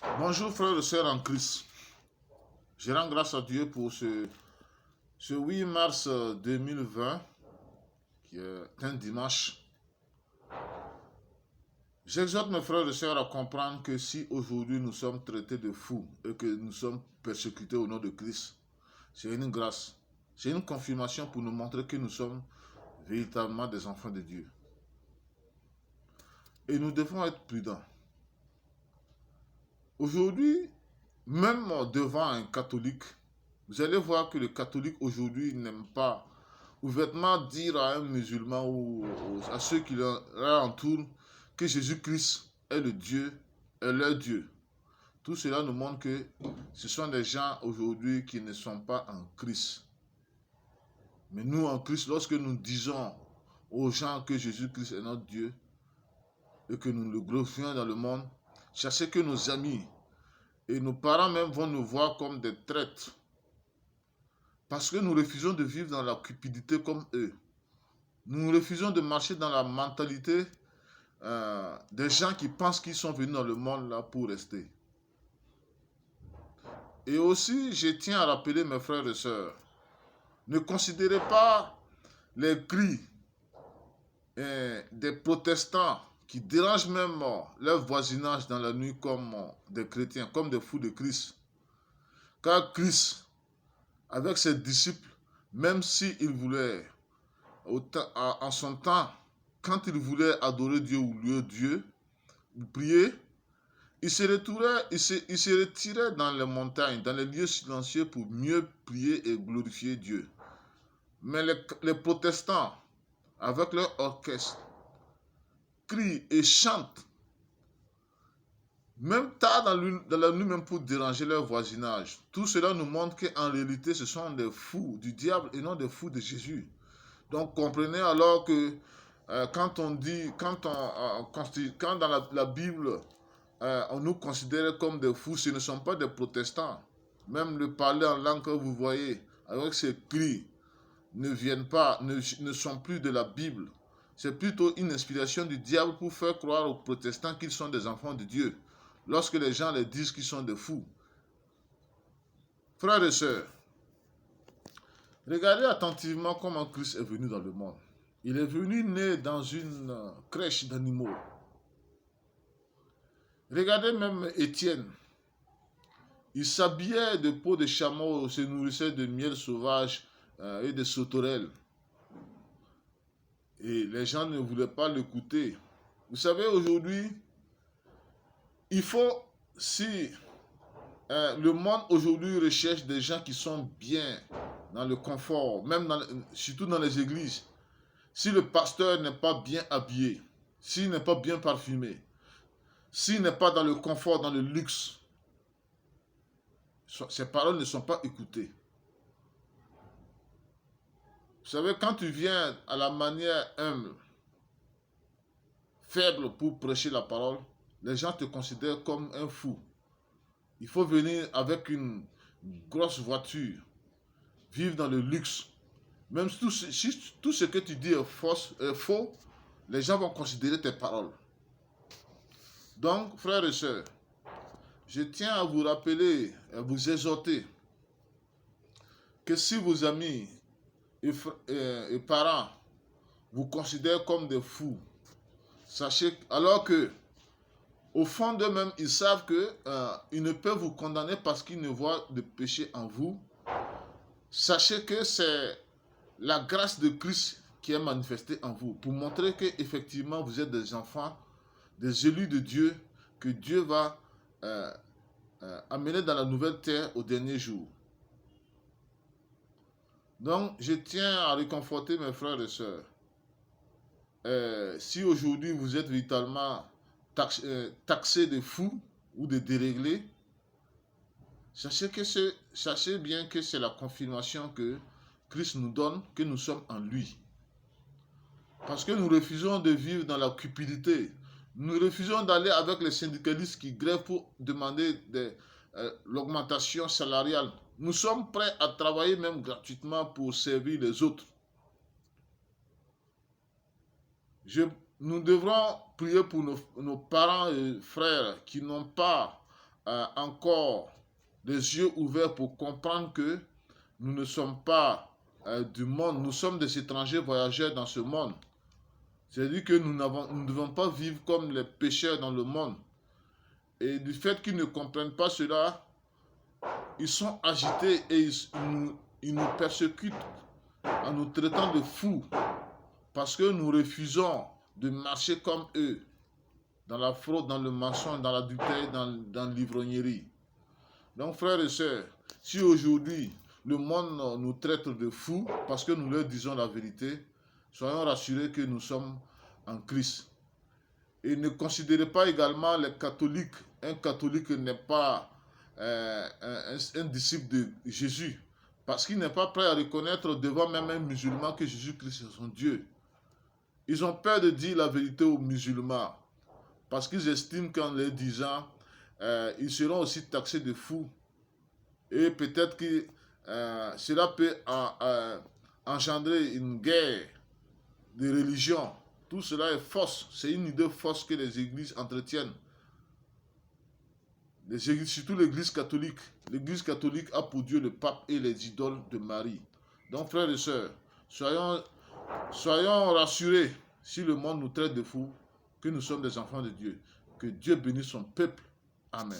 Bonjour frères et sœurs en Christ. Je rends grâce à Dieu pour ce 8 mars 2020, qui est un dimanche. J'exhorte mes frères et sœurs à comprendre que si aujourd'hui nous sommes traités de fous et que nous sommes persécutés au nom de Christ, c'est une grâce. C'est une confirmation pour nous montrer que nous sommes véritablement des enfants de Dieu. Et nous devons être prudents. Aujourd'hui, même devant un catholique, vous allez voir que le catholique aujourd'hui n'aime pas ouvertement dire à un musulman ou à ceux qui l'entourent que Jésus-Christ est le Dieu, est leur Dieu. Tout cela nous montre que ce sont des gens aujourd'hui qui ne sont pas en Christ. Mais nous en Christ, lorsque nous disons aux gens que Jésus-Christ est notre Dieu et que nous le glorifions dans le monde, sachez que nos amis et nos parents même vont nous voir comme des traîtres. Parce que nous refusons de vivre dans la cupidité comme eux. Nous refusons de marcher dans la mentalité des gens qui pensent qu'ils sont venus dans le monde là pour rester. Et aussi, je tiens à rappeler mes frères et sœurs, ne considérez pas les cris des protestants qui dérangent même leur voisinage dans la nuit comme des chrétiens, comme des fous de Christ. Car Christ, avec ses disciples, même s'il voulait, en son temps, quand il voulait adorer Dieu ou louer Dieu, ou prier, il se retirait dans les montagnes, dans les lieux silencieux pour mieux prier et glorifier Dieu. Mais les protestants, avec leur orchestre, crient et chantent, même tard dans la nuit, même pour déranger leur voisinage. Tout cela nous montre qu'en réalité, ce sont des fous du diable et non des fous de Jésus. Donc comprenez alors que quand on dit, quand dans la Bible, on nous considère comme des fous, ce ne sont pas des protestants. Même le parler en langue que vous voyez, avec ces cris, ne sont plus de la Bible. C'est plutôt une inspiration du diable pour faire croire aux protestants qu'ils sont des enfants de Dieu. Lorsque les gens les disent qu'ils sont des fous. Frères et sœurs, regardez attentivement comment Christ est venu dans le monde. Il est venu né dans une crèche d'animaux. Regardez même Étienne. Il s'habillait de peau de chameau, se nourrissait de miel sauvage et de sauterelles. Et les gens ne voulaient pas l'écouter. Vous savez, aujourd'hui, il faut, si le monde aujourd'hui recherche des gens qui sont bien dans le confort, même surtout dans les églises, si le pasteur n'est pas bien habillé, s'il n'est pas bien parfumé, s'il n'est pas dans le confort, dans le luxe, ses paroles ne sont pas écoutées. Vous savez, quand tu viens à la manière humble, faible pour prêcher la parole, les gens te considèrent comme un fou. Il faut venir avec une grosse voiture, vivre dans le luxe. Même si tout ce que tu dis est faux, les gens vont considérer tes paroles. Donc, frères et sœurs, je tiens à vous rappeler, à vous exhorter que si vos amis et parents vous considèrent comme des fous, sachez alors que au fond d'eux-mêmes, ils savent qu'ils ne peuvent vous condamner parce qu'ils ne voient de péché en vous. Sachez que c'est la grâce de Christ qui est manifestée en vous pour montrer qu'effectivement vous êtes des enfants, des élus de Dieu, que Dieu va amener dans la nouvelle terre au dernier jour. Donc, je tiens à réconforter mes frères et sœurs. Si aujourd'hui vous êtes véritablement taxés de fous ou de déréglés, sachez bien que c'est la confirmation que Christ nous donne que nous sommes en lui. Parce que nous refusons de vivre dans la cupidité. Nous refusons d'aller avec les syndicalistes qui grèvent pour demander l'augmentation salariale. Nous sommes prêts à travailler même gratuitement pour servir les autres. Nous devrons prier pour nos parents et frères qui n'ont pas encore les yeux ouverts pour comprendre que nous ne sommes pas du monde, nous sommes des étrangers voyageurs dans ce monde. C'est-à-dire que nous ne devons pas vivre comme les pécheurs dans le monde. Et du fait qu'ils ne comprennent pas cela, ils sont agités et ils nous persécutent en nous traitant de fous parce que nous refusons de marcher comme eux dans la fraude, dans le mensonge, dans l'adultère, dans l'ivrognerie. Donc frères et sœurs, si aujourd'hui le monde nous traite de fous parce que nous leur disons la vérité, soyons rassurés que nous sommes en Christ. Et ne considérez pas également les catholiques. Un catholique n'est pas un disciple de Jésus. Parce qu'il n'est pas prêt à reconnaître devant même un musulman que Jésus-Christ est son Dieu. Ils ont peur de dire la vérité aux musulmans. Parce qu'ils estiment qu'en les disant, ils seront aussi taxés de fous. Et peut-être que cela peut engendrer une guerre de religion. Tout cela est fausse. C'est une idée fausse que les églises entretiennent. Les églises, surtout l'église catholique. L'église catholique a pour Dieu le pape et les idoles de Marie. Donc frères et sœurs, soyons rassurés si le monde nous traite de fous, que nous sommes des enfants de Dieu. Que Dieu bénisse son peuple. Amen.